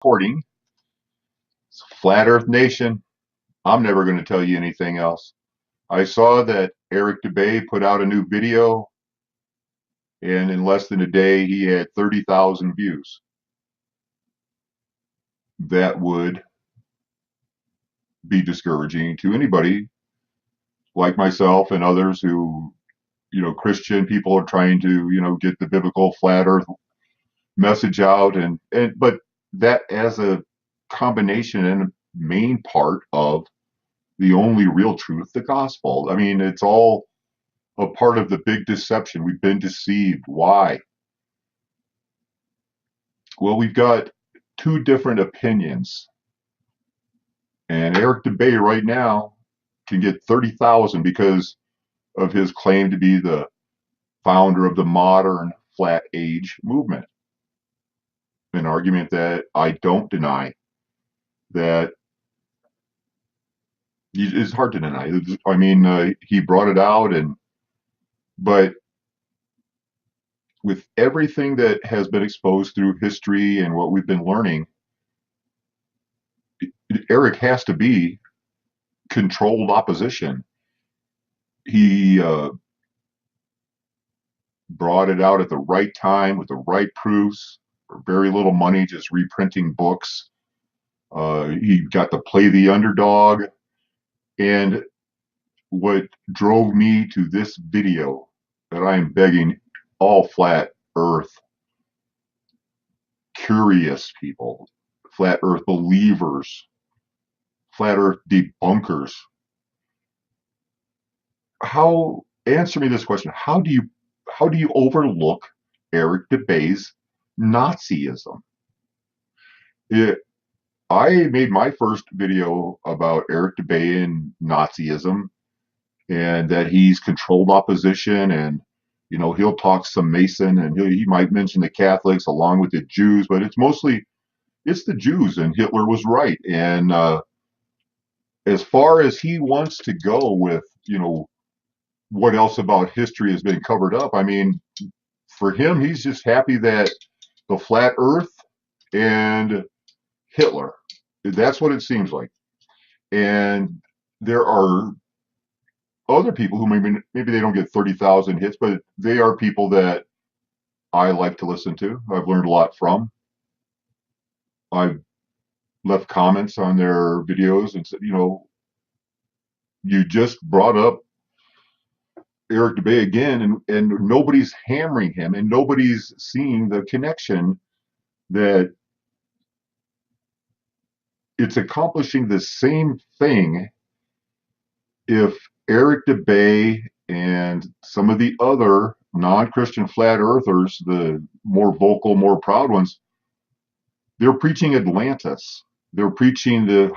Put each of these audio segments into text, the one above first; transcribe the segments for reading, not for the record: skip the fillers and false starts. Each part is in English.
Recording. Flat Earth Nation. I'm never going to tell you anything else. I saw that Eric Dubay put out a new video, and in less than a day, he had 30,000 views. That would be discouraging to anybody like myself and others who, Christian people are trying to, get the biblical flat Earth message out, but that as a combination and main part of the only real truth, the gospel. I mean, it's all a part of the big deception. We've been deceived. Why? Well, we've got two different opinions. And Eric Dubay right now can get 30,000 because of his claim to be the founder of the modern flat age movement. An argument that I don't deny, that it's hard to deny. I mean, he brought it out, but with everything that has been exposed through history and what we've been learning, Eric has to be controlled opposition. He brought it out at the right time with the right proofs for very little money, just reprinting books. He got to play the underdog. And what drove me to this video that I am begging all flat earth curious people, flat earth believers, flat earth debunkers, answer me this question: how do you overlook Eric Dubay's Nazism? I made my first video about Eric Dubay and Nazism, and that he's controlled opposition, and he'll talk some Mason, and he might mention the Catholics along with the Jews, but it's the Jews, and Hitler was right. And as far as he wants to go with what else about history has been covered up, I mean, for him, he's just happy that the flat Earth and Hitler. That's what it seems like. And there are other people who maybe they don't get 30,000 hits, but they are people that I like to listen to. I've learned a lot from. I've left comments on their videos and said, you just brought up Eric Dubay again, and nobody's hammering him, and nobody's seeing the connection that it's accomplishing the same thing if Eric Dubay and some of the other non-Christian flat earthers, the more vocal, more proud ones, they're preaching Atlantis. They're preaching the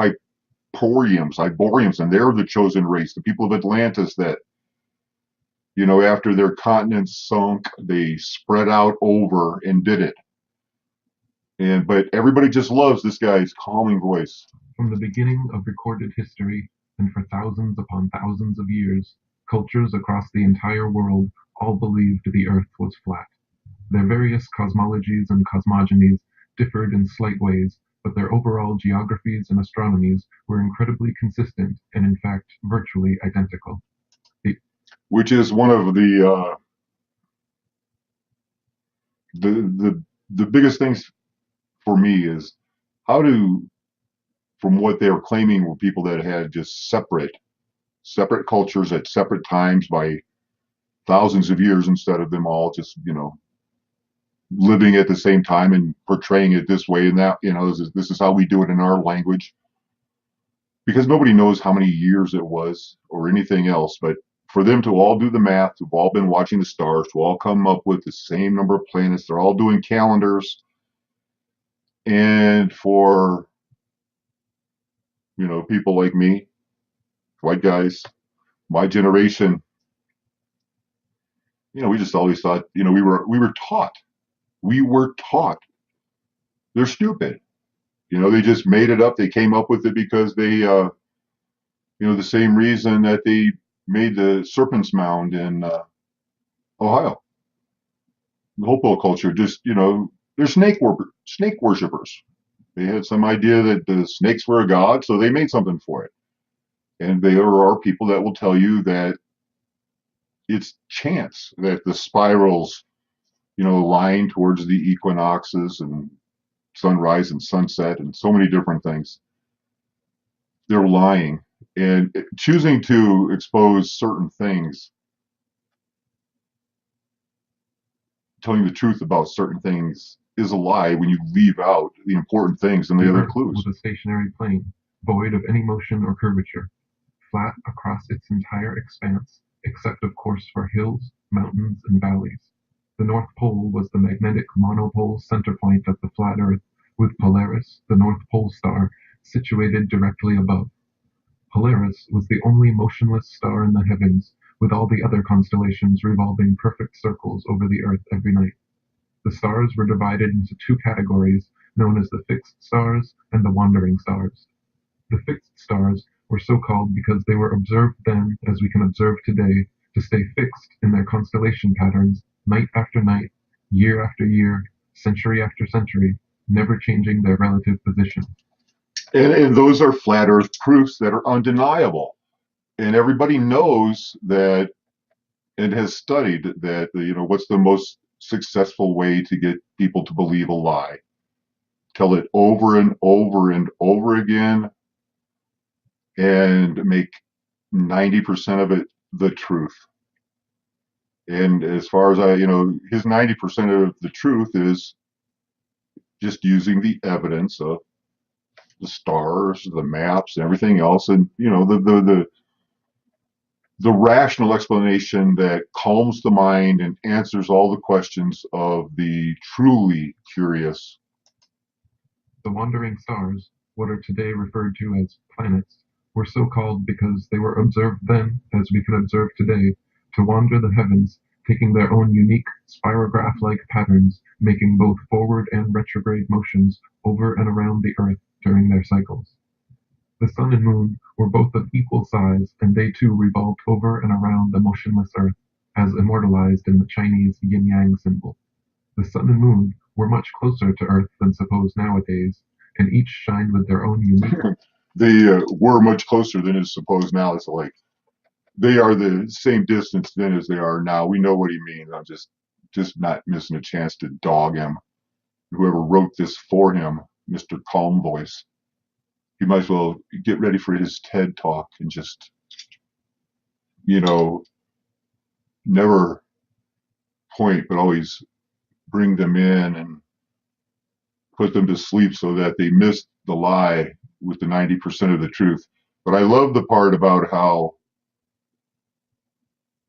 Hyborians, and they're the chosen race, the people of Atlantis that, after their continents sunk, they spread out over and did it. But everybody just loves this guy's calming voice. From the beginning of recorded history, and for thousands upon thousands of years, cultures across the entire world all believed the Earth was flat. Their various cosmologies and cosmogonies differed in slight ways, but their overall geographies and astronomies were incredibly consistent and, in fact, virtually identical. Which is one of the biggest things for me is from what they were claiming were people that had just separate cultures at separate times by thousands of years, instead of them all just living at the same time and portraying it this way and that. This is how we do it in our language, because nobody knows how many years it was or anything else. But for them to all do the math, who've all been watching the stars, to all come up with the same number of planets, they're all doing calendars, and for people like me, white guys, my generation, we just always thought, we were taught they're stupid. They just made it up. They came up with it because they, the same reason that they made the Serpent's Mound in Ohio. The Hopewell culture, just, they're snake worshippers. They had some idea that the snakes were a god, so they made something for it. And there are people that will tell you that it's chance that the spirals, line towards the equinoxes and sunrise and sunset and so many different things. They're lying and choosing to expose certain things, telling the truth about certain things is a lie when you leave out the important things and the The other Earth clues. was a stationary plane, void of any motion or curvature, flat across its entire expanse, except of course for hills, mountains, and valleys. The North Pole was the magnetic monopole center point of the flat Earth, with Polaris, the North Pole star, situated directly above. Polaris was the only motionless star in the heavens, with all the other constellations revolving perfect circles over the Earth every night. The stars were divided into two categories, known as the fixed stars and the wandering stars. The fixed stars were so called because they were observed then, as we can observe today, to stay fixed in their constellation patterns night after night, year after year, century after century, never changing their relative position. And those are flat Earth proofs that are undeniable. And everybody knows that and has studied that, what's the most successful way to get people to believe a lie? Tell it over and over and over again and make 90% of it the truth. And as far as his 90% of the truth is just using the evidence of the stars, the maps, and everything else, and the rational explanation that calms the mind and answers all the questions of the truly curious. The wandering stars, what are today referred to as planets, were so called because they were observed then, as we can observe today, to wander the heavens, taking their own unique spirograph-like patterns, making both forward and retrograde motions over and around the Earth during their cycles. The sun and moon were both of equal size, and they too revolved over and around the motionless Earth, as immortalized in the Chinese yin-yang symbol. The sun and moon were much closer to Earth than supposed nowadays, and each shined with their own unique. They were much closer than is supposed now. It's like they are the same distance then as they are now. We know what he means. I'm just not missing a chance to dog him. Whoever wrote this for him, Mr. Calm Voice, he might as well get ready for his TED talk and just, never point, but always bring them in and put them to sleep so that they miss the lie with the 90% of the truth. But I love the part about how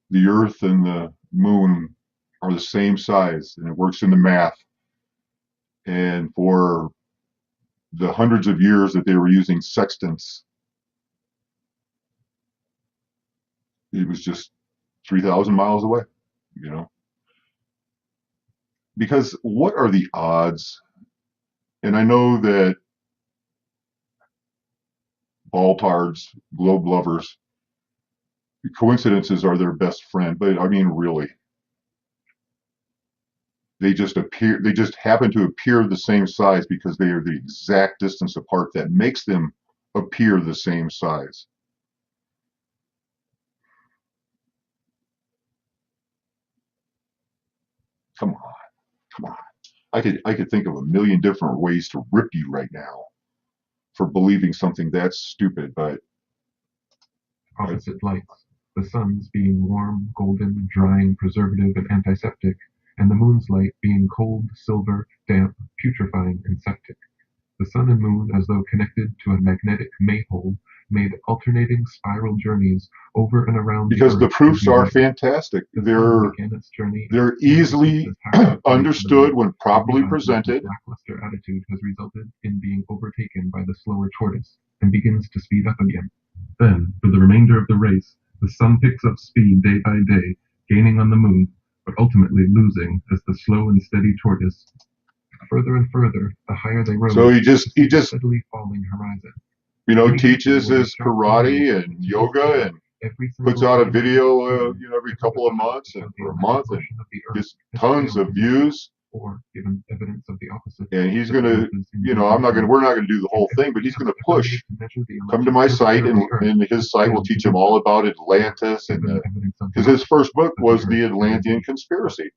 the Earth and the Moon are the same size, and it works in the math. And for the hundreds of years that they were using sextants, it was just 3,000 miles away, you know? Because what are the odds? And I know that Baltards, globe lovers, coincidences are their best friend, but I mean, really, they just happen to appear the same size because they are the exact distance apart that makes them appear the same size. Come on, come on. I could think of a million different ways to rip you right now for believing something that's stupid, but Opposite lights, the sun's being warm, golden, drying, preservative, and antiseptic, and the moon's light being cold, silver, damp, putrefying, and septic. The sun and moon, as though connected to a magnetic maypole, made alternating spiral journeys over and around because the Earth proofs every are night. fantastic. The sun began its journey They're easily understood when properly presented. lackluster attitude has resulted in being overtaken by the slower tortoise and begins to speed up again. Then, for the remainder of the race, the sun picks up speed day by day, gaining on the moon, but ultimately losing as the slow and steady tortoise. Further and further, the higher they rose, So he just steadily falling horizon. teaches his karate and yoga and puts out a video, every couple of months and for a month and gets tons of views. or given evidence of the opposite, and he's that going the to, earth is you indeed know, rotating. we're not going to do the If whole thing, but he's everything going to ever push. made to measure the Come to electric my curvature site, of and the earth in his has site will failed to teach him do all so, about or Atlantis, and given evidence of the because his opposite, first book that the was earth the is Atlantean indeed flat. Conspiracy.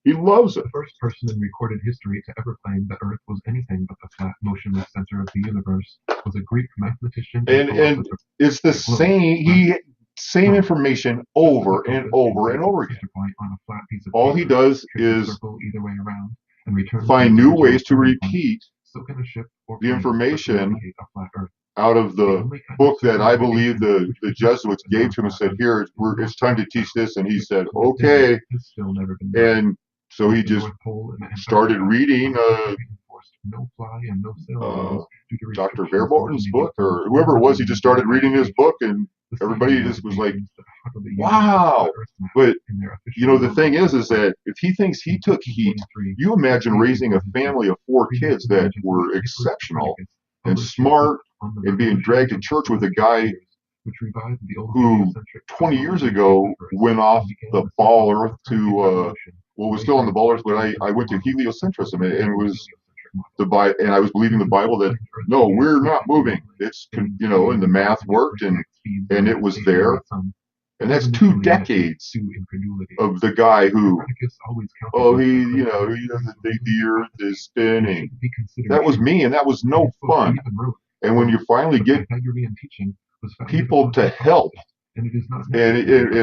He loves it. The first person in recorded history to ever claim that Earth was anything but the flat, motionless center of the universe was a Greek mathematician and And philosopher. it's the same Rome. information Just as a over and compass can over and take its over again. center point on a flat piece of All he paper, does trace a is circle either way around, and return to find its new original ways to starting point, repeat so can a ship or the plane information circumnavigate a flat Earth. out of The the only kind of book that I believe circumnavigation the which could not Jesuits happen on gave a to him and flat said, Earth "Here, is the it's North time to South teach route, this," and he which, said, to this day, "Okay." has still never been done. And so Both he the just North Pole and started Antarctica reading are strictly enforced no-fly and no-sail uh, rules due to Dr. restrictions Verboten's originating book, from or whoever it was. He just war-driven started reading his delegation. book, and The same everybody just was like, designations that heavily use the flat "Wow!" Earth map But in their you official know, the thing logo is website. that if he thinks he In took heat, 1543, you imagine 58 raising a before his death, family of 4 kids prehistory that Jesuit were Nicholas exceptional Copernicus and published his book smart on the and being revolutions dragged to of the church with a celestial guy spheres, which revived the old who heliocentric 20 years cosmology of ago Pythagoras went off and began the the ball so-called earth Copernican to, revolution, well, it was away still on the from ball earth, but I geocentric went to models and heliocentrism, toward the and it new was heliocentric model. and I was believing the Since the Bible that proclaimed Earth no, began we're not perpetually moving. wobbling, It's, spinning you know, and the freely and math revolving at worked, breakneck speeds and around it its was stationary there. sun, it And was that's two initially met with decades due incredulity. of the guy who, Copernicus always countered oh, with he, the you claim know, that he theories doesn't were think merely the earth is hypotheses and spinning. shouldn't be considered That was true. me, and that was In no his book, he fun. even wrote, And when quote, you finally "The get Pythagorean teaching was founded people upon to help, hypothesis, and it is not and necessary for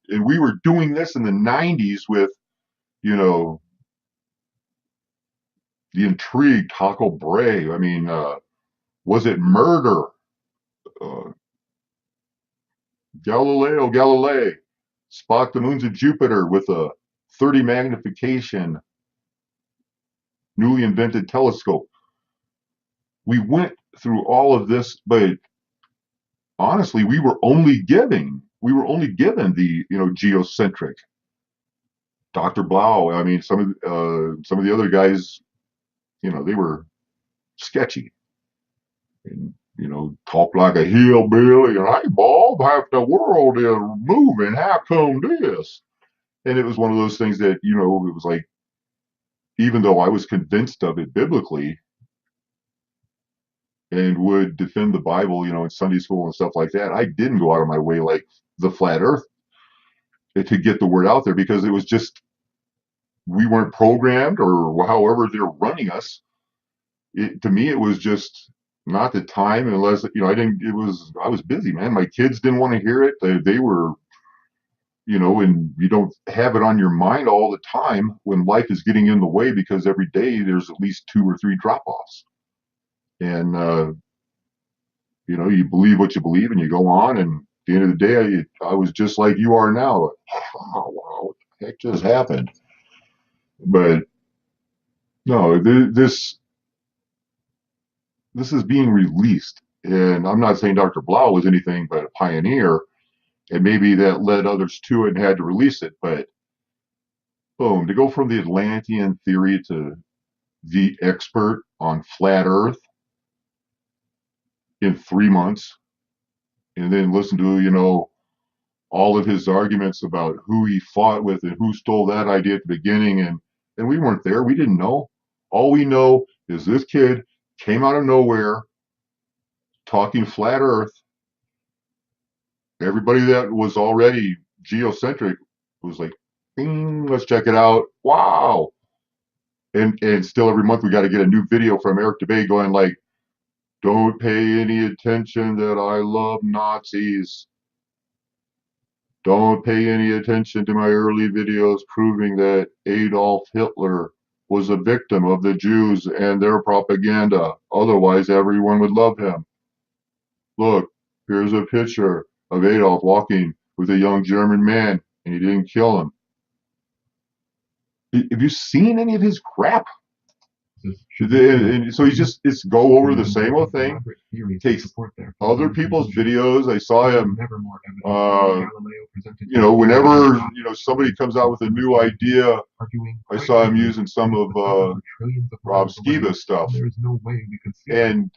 and we were doing this in the 90s with, you know, the intrigue, Taco Bray. I mean, was it murder? Uh, Galileo Galilei spot the moons of Jupiter with a 30 magnification newly invented telescope. We went through all of this, but honestly, we were only given the, you know, geocentric. Dr. Blau. I mean, some of the other guys, you know, they were sketchy and, you know, talk like a hillbilly. And hey, Bob, half the world is moving. How come this? And it was one of those things that, you know, it was like, even though I was convinced of it biblically and would defend the Bible, you know, in Sunday school and stuff like that, I didn't go out of my way like the flat earth to get the word out there, because it was just, we weren't programmed, or however they're running us. To me, it was just not the time, unless, you know, I was busy, man. My kids didn't want to hear it. They were, you know, and you don't have it on your mind all the time when life is getting in the way, because every day there's at least 2 or 3 drop offs. And, you know, you believe what you believe and you go on. And at the end of the day, I was just like you are now. Oh, wow, what the heck just happened? But no, this is being released. And I'm not saying Dr. Blau was anything but a pioneer, and maybe that led others to it and had to release it. But boom, to go from the Atlantean theory to the expert on flat Earth in 3 months, and then listen to, you know, all of his arguments about who he fought with and who stole that idea at the beginning. And we weren't there. We didn't know. All we know is this kid came out of nowhere talking flat Earth. Everybody that was already geocentric was like, "Bing, let's check it out. Wow." And still every month we got to get a new video from Eric Dubay going like, "Don't pay any attention that I love Nazis. Don't pay any attention to my early videos proving that Adolf Hitler was a victim of the Jews and their propaganda. Otherwise everyone would love him. Look, here's a picture of Adolf walking with a young German man, and he didn't kill him." Have you seen any of his crap? And so he's just, it's go over the same old thing. Takes other people's videos. I saw him, you know, whenever, you know, somebody comes out with a new idea, I saw him using some of Rob Skiba's stuff. And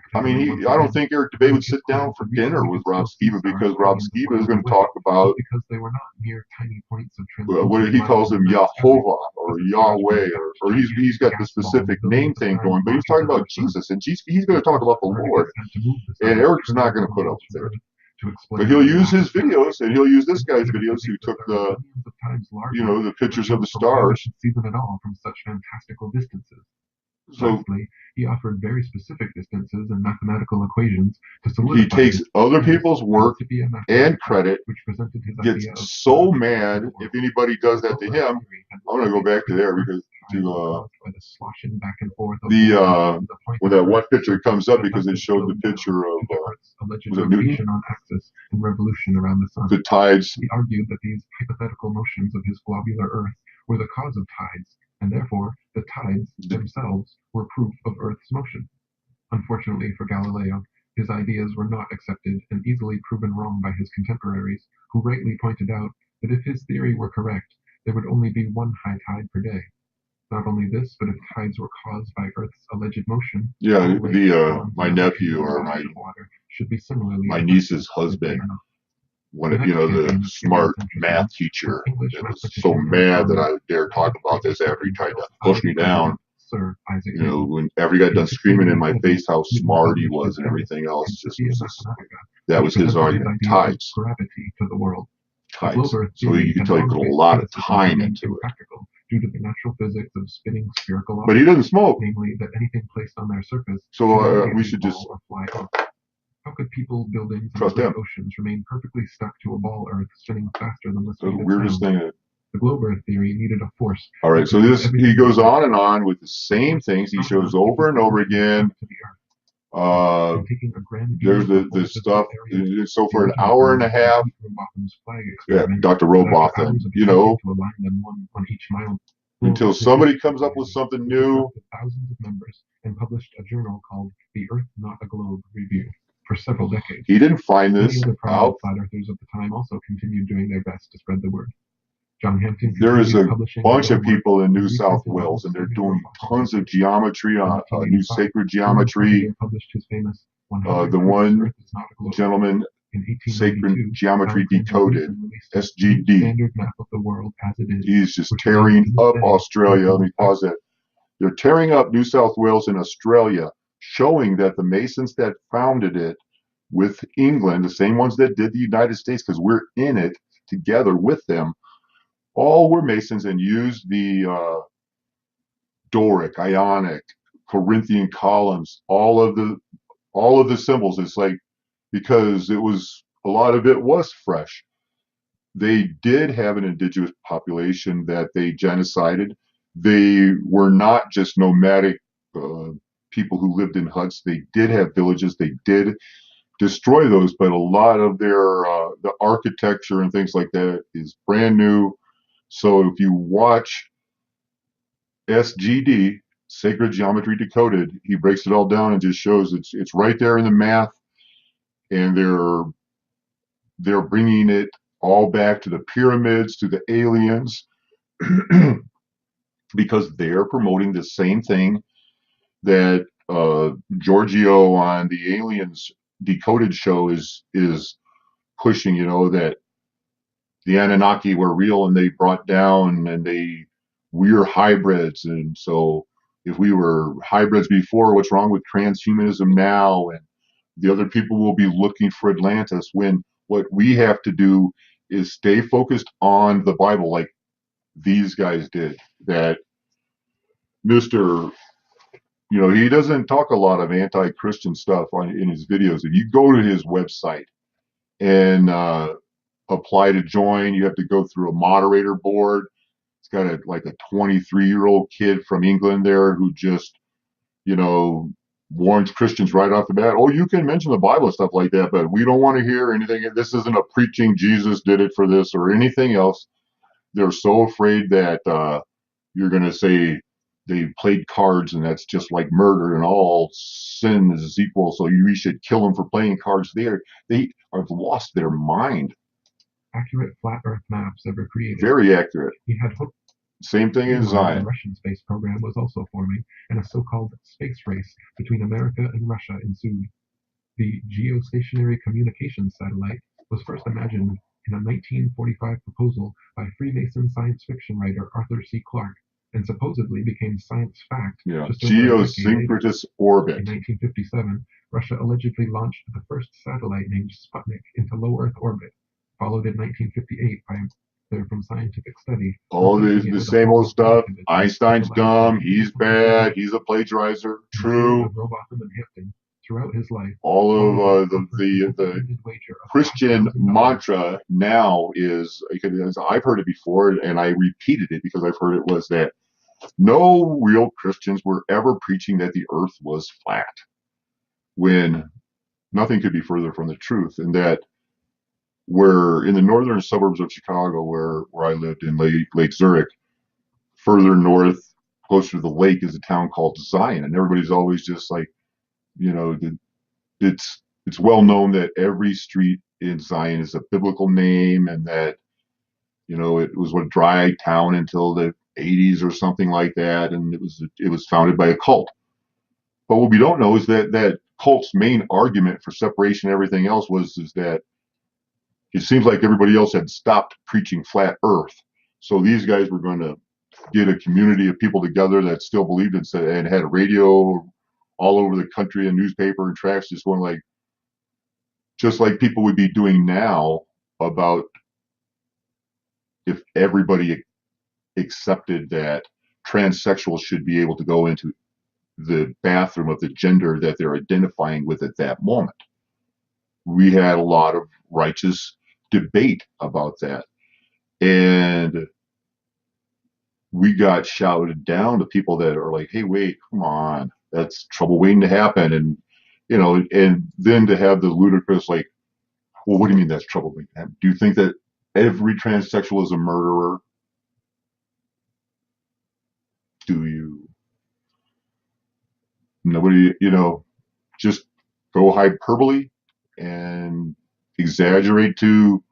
fact, I everyone mean, once I don't again think Eric Dubay turned would his sit down eyes for to dinner recently with Rob disclosed Skiba stars because Rob hiding in the Skiba is Milky going to Way, talk but about because they were not mere tiny points of what translucent he light calls in the him night sky, Yahovah but or the stars were in Yahweh, fact or he's gigantic got the gas balls specific name billions of thing times going, but he's larger talking than our about sun. Jesus, and he's going Of to talk course, about the Lord, Copernicus had to move the and sun Eric's not trillions going of to put up miles with from it. Earth to But explain he'll our use massive his galaxy. videos, and he'll use this This guy's would videos who indicate that took there are billions of times larger, the but pictures of the shows from why we stars. should see them at all from such fantastical distances. So Lastly, he offered very specific distances and mathematical equations to he solidify takes his other premise, people's work Principia and Mathematica, credit, which presented his gets idea of so gravity to mad the if world. anybody does The that to Globe Earth him. theory had I'm going to go decided back to that there Earth's because tides were caused by the sloshing back and forth of the water to the point when of that one Earth's picture surface comes up had because thus it been showed the slowed down picture of due to Earth's alleged was it Newton, rotation on axis and revolution around the sun. the tides. He argued that these hypothetical motions of his globular Earth were the cause of tides, and therefore the tides themselves were proof of Earth's motion. Unfortunately for Galileo, his ideas were not accepted and easily proven wrong by his contemporaries, who rightly pointed out that if his theory were correct, there would only be one high tide per day. Not only this, but if tides were caused by Earth's alleged motion, Yeah, all lakes, the ponds, my and oceans nephew and or bodies of water should be similarly my affected, niece's if they husband, are not. when The it, next the champion of smart math heliocentrism was teacher English that was so mathematician and mad that astronomer I dare talk about this after he tried to push me down. Sir Isaac Newton. When after he got In done screaming in my 1687, face how Newton smart he published his was and treatise everything else, just Principia was just Mathematica, that which was his presented his argument. idea of Tides, gravity to the world. The globe tides. Earth So you theory can had tell he long put a faced lot of criticism for time being into it. impractical due to the natural physics of spinning spherical But he objects, doesn't smoke, namely that anything placed on their surface so should we immediately should fall just or fly off. How could people, buildings, and the trust great him. oceans remain perfectly stuck to a ball Earth spinning faster than the That's speed the of weirdest sound? thing. The globe Earth theory needed a force All that right, so could move this he everything goes before on it. and on with the The same force was things he strong shows enough to over keep and the over oceans again. stuck to the Earth. Uh, And taking a grand view there's of the the whole stuff. visible area, So the for an original hour and plan a was to half, repeat Robotham's flag yeah, experiment, Dr. but after Robotham, hours of attempting to align them one on each mile, until somebody comes up with something which new. attracted thousands of members and published a journal called The Earth Not a Globe Review for several decades. He didn't find Many this other out. prominent flat earthers of the time also continued doing their best to spread the word. John Hampton There is continued a publishing his bunch own of work people in and New South reprinted Wales, almost and they're solely doing Rowbotham's tons of research. geometry, In new 1885, sacred Jerome geometry. Carpenter published his famous 100 The Proofs one Earth is Not a Globe. gentleman, In Sacred 1892, Geometry John Franklin Decoded, Gleason released his new SGD. standard map of the world as it is, He's just which remains tearing to this up day Australia. Let me Newton's pause that. They're tearing up New South Wales and Australia, showing that the Masons that founded it with England, the same ones that did the United States, because we're in it together with them, all were Masons and used the Doric, Ionic, Corinthian columns, all of the symbols. It's like because it was a lot of it was fresh. They did have an indigenous population that they genocided. They were not just nomadic uh, people who lived in huts. They did have villages. They did destroy those, but a lot of their the architecture and things like that is brand new. So if you watch SGD, Sacred Geometry Decoded, he breaks it all down and just shows it's right there in the math, and they're bringing it all back to the pyramids, to the aliens, because they're promoting the same thing that Giorgio on the Aliens Decoded show is pushing. You know that the Anunnaki were real and they brought down and we're hybrids, and so if we were hybrids before, what's wrong with transhumanism now? And the other people will be looking for Atlantis when what we have to do is stay focused on the Bible like these guys did. That Mr. He doesn't talk a lot of anti-Christian stuff in his videos. If you go to his website and apply to join, you have to go through a moderator board. It's got like a 23-year-old kid from England there who just, you know, warns Christians right off the bat. Oh, you can mention the Bible and stuff like that, but we don't want to hear anything. This isn't a preaching Jesus did it for this or anything else. They're so afraid that you're going to say they played cards and that's just like murder and all sin is equal. So we should kill them for playing cards. They have lost their mind. accurate flat Earth maps ever created. Very accurate. He had hoped Same thing in Meanwhile, the Zion. Russian space program was also forming, and a so-called space race between America and Russia ensued. The geostationary communications satellite was first imagined in a 1945 proposal by Freemason science fiction writer Arthur C. Clarke, and supposedly became science fact Yeah, just over a decade later. geosynchronous In orbit. 1957, Russia allegedly launched the first satellite named Sputnik into low Earth orbit, followed in 1958 by their from scientific study, All replacing it the with a same form old of stuff. relativism that Einstein's allowed for dumb. He's meaningful computing. bad. He's a plagiarizer. The spirit True. of Robotham and Hampton, throughout his life, All Roosevelt of offered an the open-ended wager of Christian $5,000. mantra now is, because I've heard it before and I repeated it because I've heard it, was that no real Christians were ever preaching that the earth was flat, when nothing could be further from the truth. And that where in the northern suburbs of Chicago, where I lived in Lake Zurich, further north, closer to the lake, is a town called Zion. And everybody's always just like, you know, it's well known that every street in Zion is a biblical name, and that, you know, it was a dry town until the 80s or something like that, and it was founded by a cult. But what we don't know is that that cult's main argument for separation and everything else was is that it seems like everybody else had stopped preaching flat Earth, so these guys were going to get a community of people together that still believed in, and had radio all over the country and newspaper and tracks just going like, just like people would be doing now, about if everybody accepted that transsexuals should be able to go into the bathroom of the gender that they're identifying with at that moment. We had a lot of righteous debate about that. And we got shouted down to people that are like, hey, wait, come on, that's trouble waiting to happen. And, you know, and then to have the ludicrous, like, well, what do you mean that's trouble waiting to happen? Do you think that every transsexual is a murderer? Do you? Nobody, you know, just go hyperbole and exaggerate to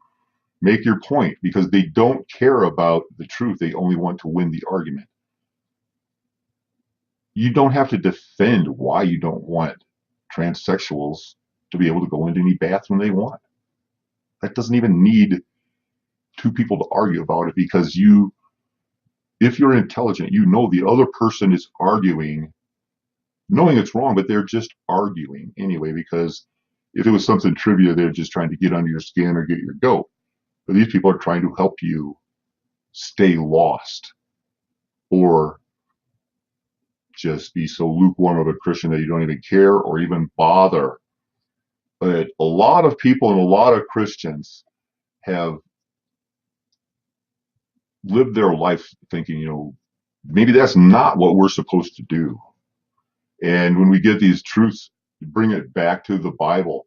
make your point, because they don't care about the truth. They only want to win the argument. You don't have to defend why you don't want transsexuals to be able to go into any bathroom they want. That doesn't even need two people to argue about it, because you, if you're intelligent, you know the other person is arguing, knowing it's wrong, but they're just arguing anyway, because if it was something trivia, they're just trying to get under your skin or get your goat. But these people are trying to help you stay lost, or just be so lukewarm of a Christian that you don't even care or even bother. But a lot of people and a lot of Christians have lived their life thinking, you know, maybe that's not what we're supposed to do. And when we get these truths, bring it back to the Bible,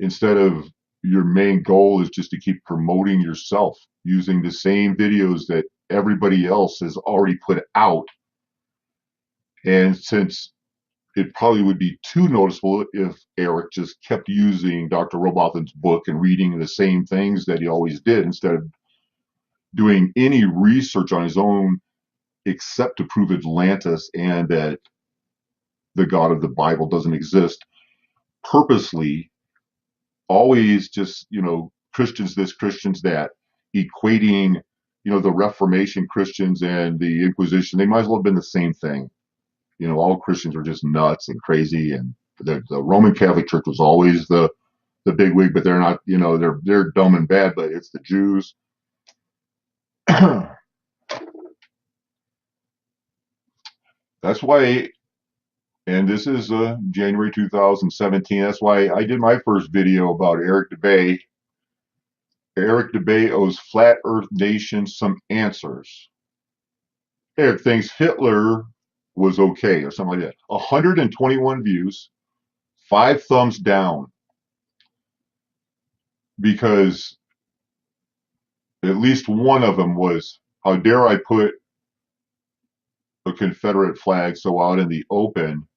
instead of your main goal is just to keep promoting yourself using the same videos that everybody else has already put out. And since it probably would be too noticeable if Eric just kept using Dr. Robotham's book and reading the same things that he always did, instead of doing any research on his own except to prove Atlantis and that the God of the Bible doesn't exist, purposely always just, you know, Christians this, Christians that, equating, you know, the Reformation Christians and the Inquisition. They might as well have been the same thing. You know, all Christians were just nuts and crazy, and the Roman Catholic Church was always the big wig, but they're not, you know, they're dumb and bad, but it's the Jews. That's why, and this is January 2017. That's why I did my first video about Eric Dubay. Eric Dubay owes Flat Earth Nation some answers. Eric thinks Hitler was okay, or something like that. 121 views, 5 thumbs down, because at least one of them was, how dare I put a Confederate flag so out in the open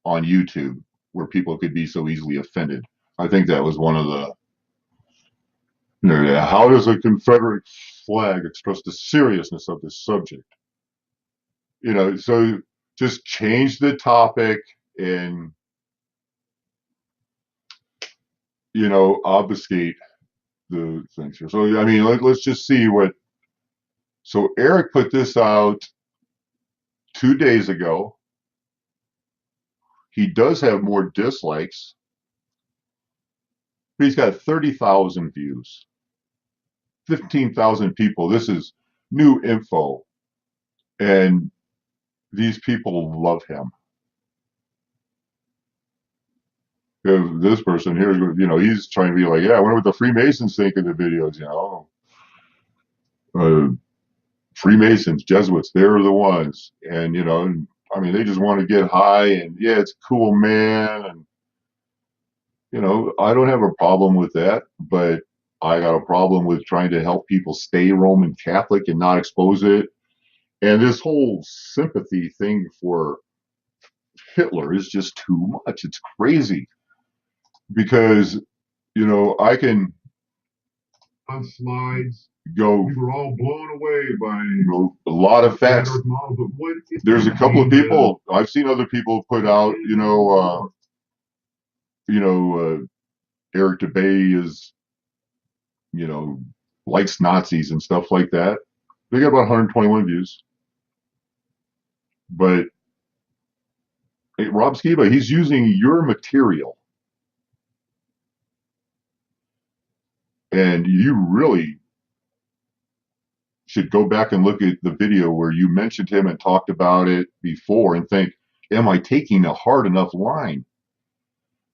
on YouTube, where people could be so easily offended. I think that was one of the How does a Confederate flag express the seriousness of this subject? So just change the topic and, obfuscate the things here. So, I mean, let's just see what. So, Eric put this out 2 days ago. He does have more dislikes, but he's got 30,000 views, 15,000 people. This is new info, and these people love him. This person here, he's trying to be like, yeah, I wonder what the Freemasons think of the videos. Uh, Freemasons, Jesuits, they're the ones. And, I mean, they just want to get high and, yeah, it's cool, man. And, I don't have a problem with that, but I got a problem with trying to help people stay Roman Catholic and not expose it. And this whole sympathy thing for Hitler is just too much. It's crazy because, I can on slides go. We were all blown away by a lot of facts. Model, but there's a couple of people I've seen other people put out. Eric Dubay is likes Nazis and stuff like that. They got about 121 views, but hey, Rob Skiba, he's using your material, and you really should go back and look at the video where you mentioned him and talked about it before and think, am I taking a hard enough line?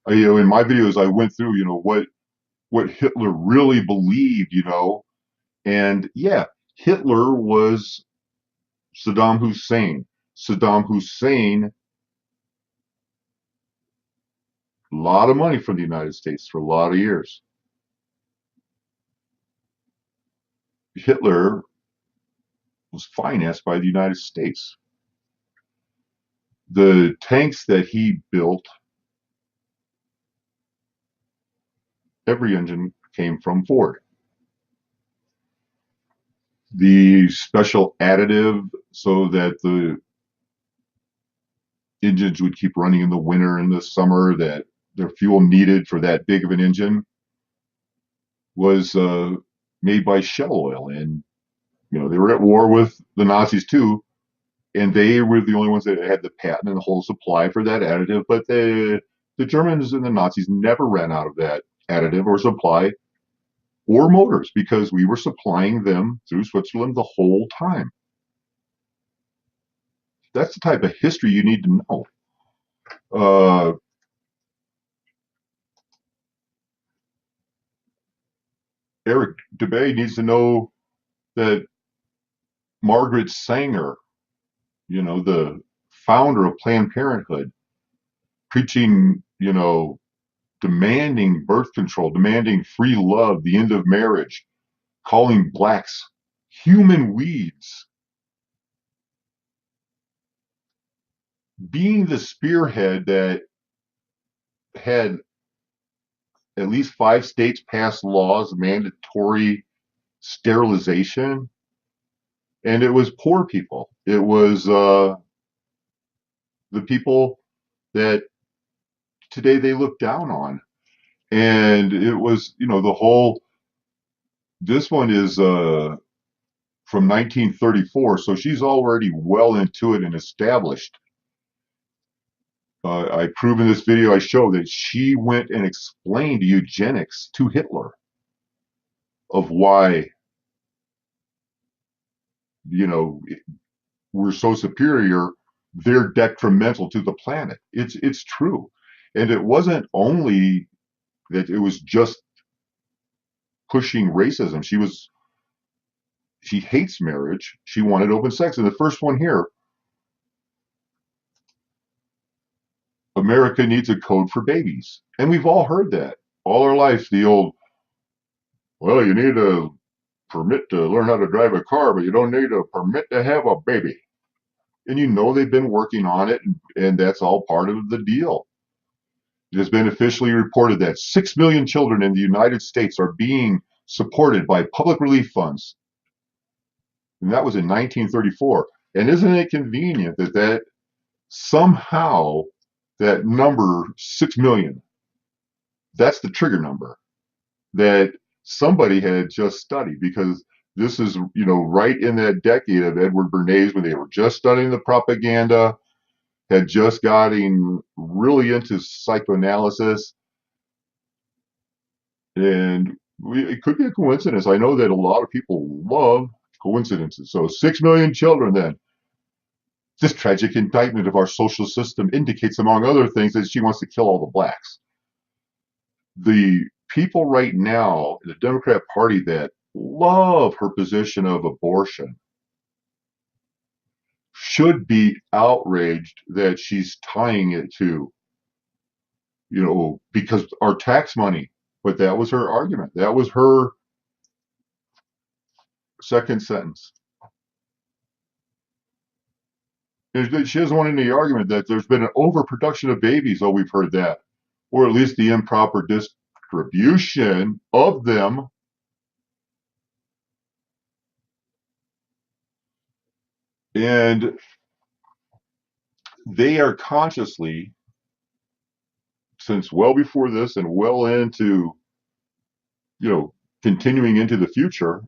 In my videos, I went through, what Hitler really believed, and yeah, Hitler was Saddam Hussein. Saddam Hussein, a lot of money from the United States for a lot of years. Hitler was financed by the United States. The tanks that he built, every engine came from Ford. The special additive so that the engines would keep running in the winter and the summer, that their fuel needed for that big of an engine was made by Shell Oil. And, they were at war with the Nazis too. And they were the only ones that had the patent and the whole supply for that additive. But the Germans and the Nazis never ran out of that additive or supply or motors because we were supplying them through Switzerland the whole time. That's the type of history you need to know. Eric Dubay needs to know that Margaret Sanger, the founder of Planned Parenthood, preaching, demanding birth control, demanding free love, the end of marriage, calling blacks human weeds, being the spearhead that had at least 5 states pass laws mandatory sterilization, and it was poor people. It was the people that today they look down on, and it was the whole. This one is from 1934, so she's already well into it and established. I prove in this video, I show that she went and explained eugenics to Hitler of why, we're so superior, they're detrimental to the planet. It's true. And it wasn't only that it was just pushing racism. She hates marriage. She wanted open sex. And the first one here, America needs a code for babies. And we've all heard that all our lives. The old, well, you need a permit to learn how to drive a car, but you don't need a permit to have a baby. And they've been working on it, and that's all part of the deal. It has been officially reported that 6 million children in the United States are being supported by public relief funds. And that was in 1934. And isn't it convenient that somehow that number 6 million, that's the trigger number that somebody had just studied, because this is, right in that decade of Edward Bernays when they were just studying the propaganda, had just gotten really into psychoanalysis. And it could be a coincidence. I know that a lot of people love coincidences. So 6 million children then. This tragic indictment of our social system indicates, among other things, that she wants to kill all the blacks. The people right now in the Democrat Party that love her position of abortion should be outraged that she's tying it to, because our tax money. But that was her argument. That was her second sentence. She doesn't want any argument that there's been an overproduction of babies. Oh, we've heard that. Or at least the improper distribution of them. And they are consciously, since well before this and well into, continuing into the future,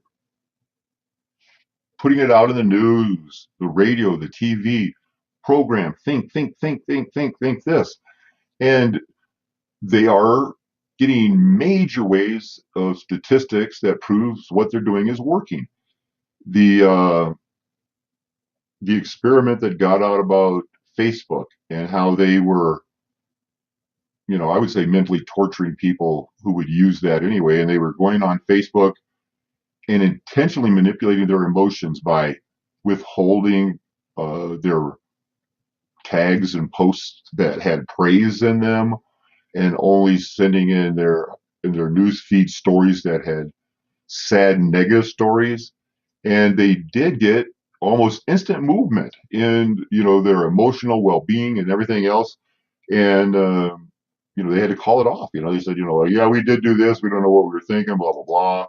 putting it out in the news, the radio, the TV program, think this. And they are getting major waves of statistics that proves what they're doing is working. The experiment that got out about Facebook and how they were, I would say mentally torturing people who would use that anyway, and they were going on Facebook and intentionally manipulating their emotions by withholding their tags and posts that had praise in them, and only sending in their news feed stories that had sad negative stories. And they did get almost instant movement in their emotional well-being and everything else. And they had to call it off. They said, yeah, we did do this, we don't know what we were thinking, blah blah blah.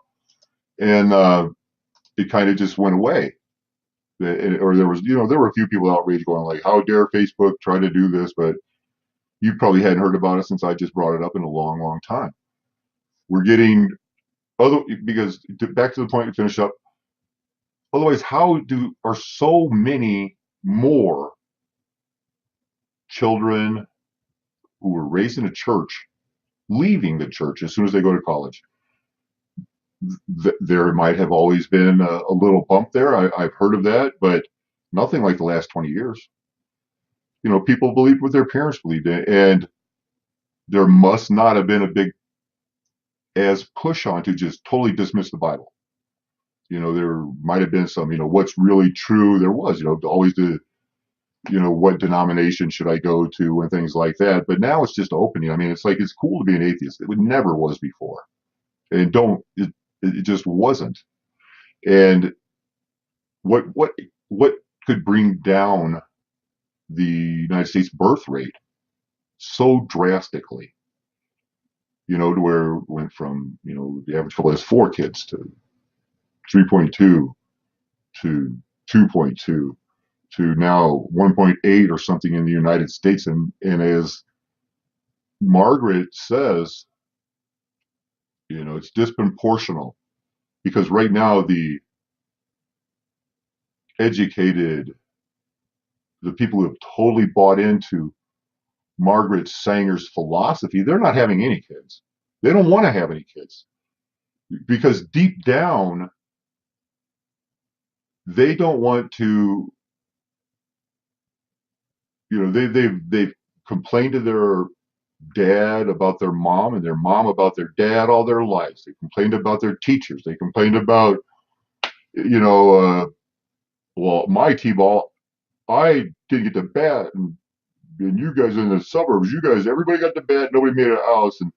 And it kind of just went away. Or there were a few people outraged, going like, how dare Facebook try to do this? But you probably hadn't heard about it since I just brought it up in a long, long time. We're getting because back to the point to finish up. Otherwise, are so many more children who were raised in a church leaving the church as soon as they go to college? There might have always been a little bump there. I've heard of that, but nothing like the last 20 years. People believed what their parents believed in, and there must not have been a big as push on to just totally dismiss the Bible. There might have been some, what's really true. There was, always the, what denomination should I go to and things like that. But now it's just opening. I mean, it's like, it's cool to be an atheist. It never was before. And it just wasn't. And what could bring down the United States birth rate so drastically, to where it went from, the average couple has 4 kids to 3.2 to 2.2 to now 1.8 or something in the United States. And as Margaret says, it's disproportional, because right now the educated, the people who have totally bought into Margaret Sanger's philosophy, they're not having any kids. They don't want to have any kids, because deep down, they don't want to, they've complained to their dad about their mom, and their mom about their dad all their lives. They complained about their teachers. They complained about, well, my T-ball, I didn't get to bat, and you guys in the suburbs, everybody got to bat, nobody made it out, and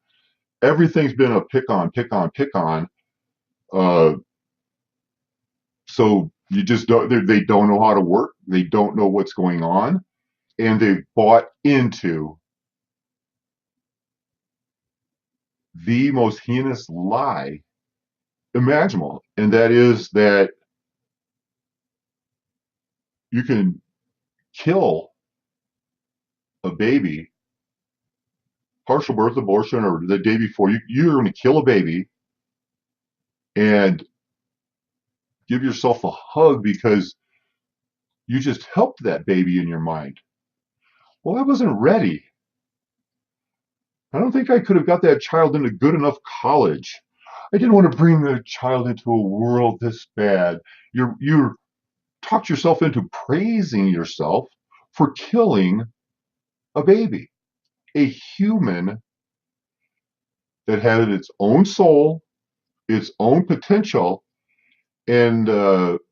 everything's been a pick on, pick on, pick on. Uh, so you just don't, they don't know how to work. They don't know what's going on, and they've bought into the most heinous lie imaginable, and that is that you can kill a baby, partial birth abortion, or the day before. You're going to kill a baby and give yourself a hug because you just helped that baby in your mind. Well, I wasn't ready. I don't think I could have got that child into good enough college. I didn't want to bring the child into a world this bad. You talked yourself into praising yourself for killing a baby, a human that had its own soul, its own potential, and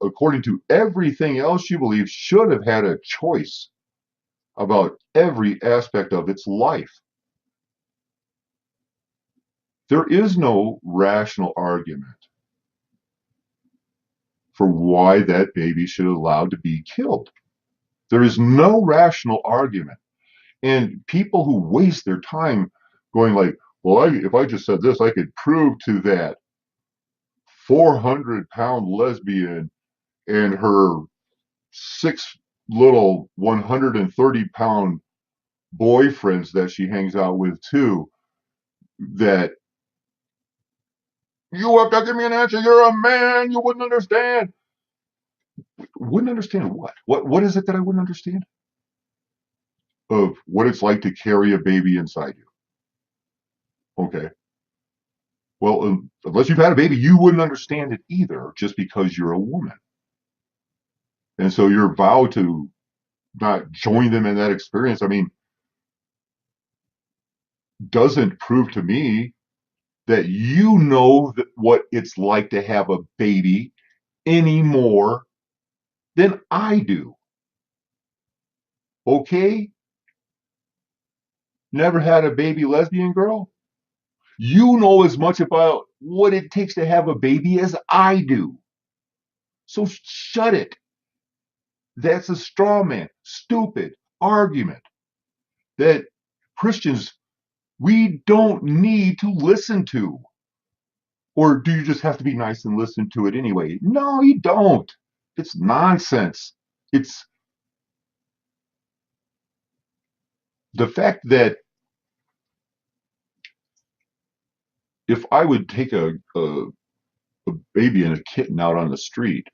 according to everything else you believe, should have had a choice about every aspect of its life. There is no rational argument for why that baby should be allowed to be killed. There is no rational argument. And people who waste their time going like, well, if I just said this, I could prove to that 400-pound lesbian and her six little 130-pound boyfriends that she hangs out with too, that you have to give me an answer. You're a man. You wouldn't understand. Wouldn't understand what? What is it that I wouldn't understand? Of what it's like to carry a baby inside you. Okay. Well, unless you've had a baby, you wouldn't understand it either, just because you're a woman. And so your vow to not join them in that experience, I mean, doesn't prove to me that you know what it's like to have a baby any more than I do. Okay? Never had a baby, lesbian girl? You know as much about what it takes to have a baby as I do. So shut it. That's a straw man, stupid argument that Christians, we don't need to listen to. Or do you just have to be nice and listen to it anyway? No, you don't. It's nonsense. It's the fact that if I would take a baby and a kitten out on the street,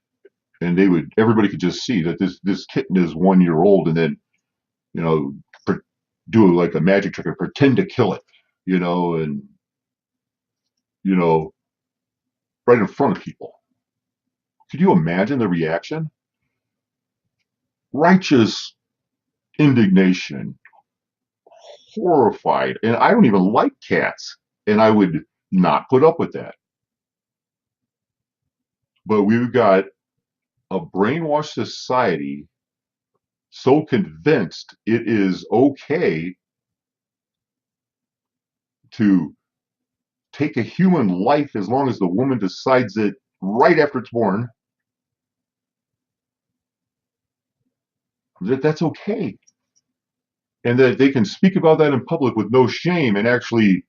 and everybody could just see that this kitten is 1 year old, and then you know do like a magic trick and pretend to kill it, and you know right in front of people. Could you imagine the reaction? Righteous indignation, horrified, and I don't even like cats, and I would not put up with that. But we've got a brainwashed society so convinced it is okay to take a human life as long as the woman decides it right after it's born, that's okay. And that they can speak about that in public with no shame and actually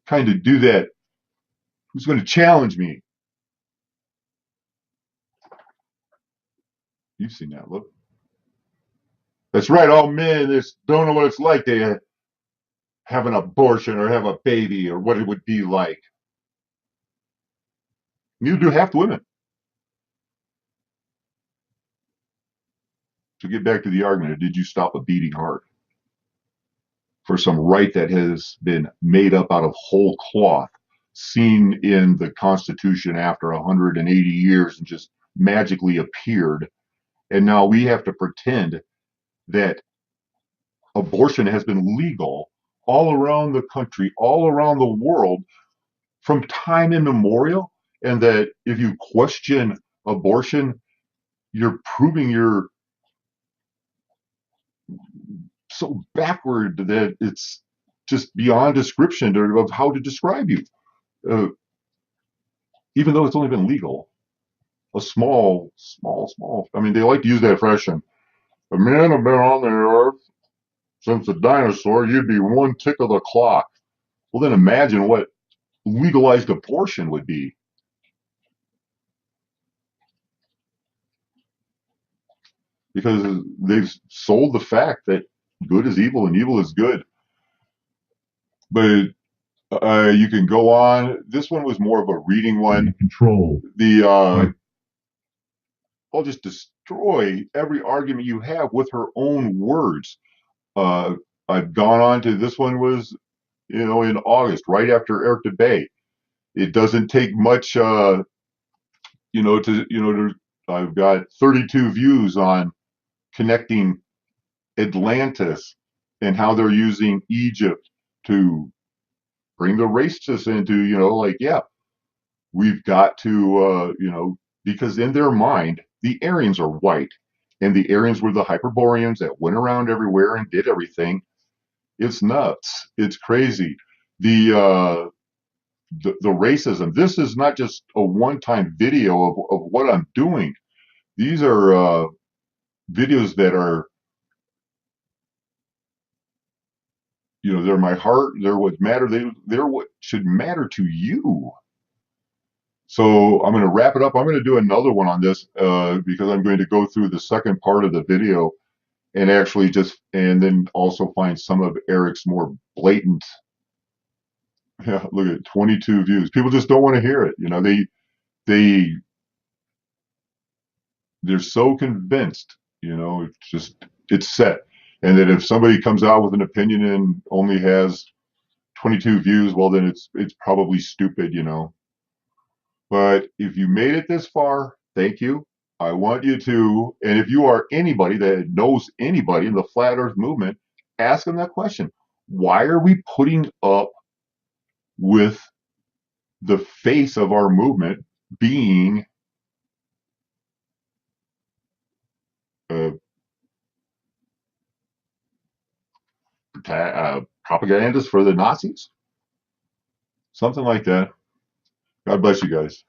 kind of do that. Who's going to challenge me? You've seen that look. That's right. All men just don't know what it's like to have an abortion or have a baby or what it would be like. Neither do half the women. To get back to the argument, did you stop a beating heart for some right that has been made up out of whole cloth, seen in the Constitution after 180 years and just magically appeared? And now we have to pretend that abortion has been legal all around the country, all around the world from time immemorial, and that if you question abortion, you're proving you're so backward that it's just beyond description of how to describe you. Uh, Even though it's only been legal, a small. I mean, they like to use that expression. A man have been on the earth since the dinosaur. You'd be one tick of the clock. Well, then imagine what legalized abortion would be. because they've sold the fact that good is evil and evil is good. But you can go on. This one was more of a reading one. Control. The I'll just destroy every argument you have with her own words. Uh, I've gone on to this one was in August, right after Eric Dubay. It doesn't take much, I've got 32 views on connecting Atlantis and how they're using Egypt to bring the racists into, like, yeah, we've got to, because in their mind, the Aryans are white, and the Aryans were the Hyperboreans that went around everywhere and did everything. It's nuts. It's crazy. The the racism. This is not just a one-time video of what I'm doing. These are videos that are, they're my heart. They're what matter. They're what should matter to you. So I'm going to wrap it up. I'm going to do another one on this because I'm going to go through the second part of the video and actually and then also find some of Eric's more blatant. Yeah, look at 22 views. People just don't want to hear it. They they're so convinced. It's set, and that if somebody comes out with an opinion and only has 22 views, well then it's probably stupid. But if you made it this far, thank you. I want you to, and if you are anybody that knows anybody in the flat earth movement, ask them that question. Why are we putting up with the face of our movement being uh, propagandists for the Nazis? Something like that. God bless you guys.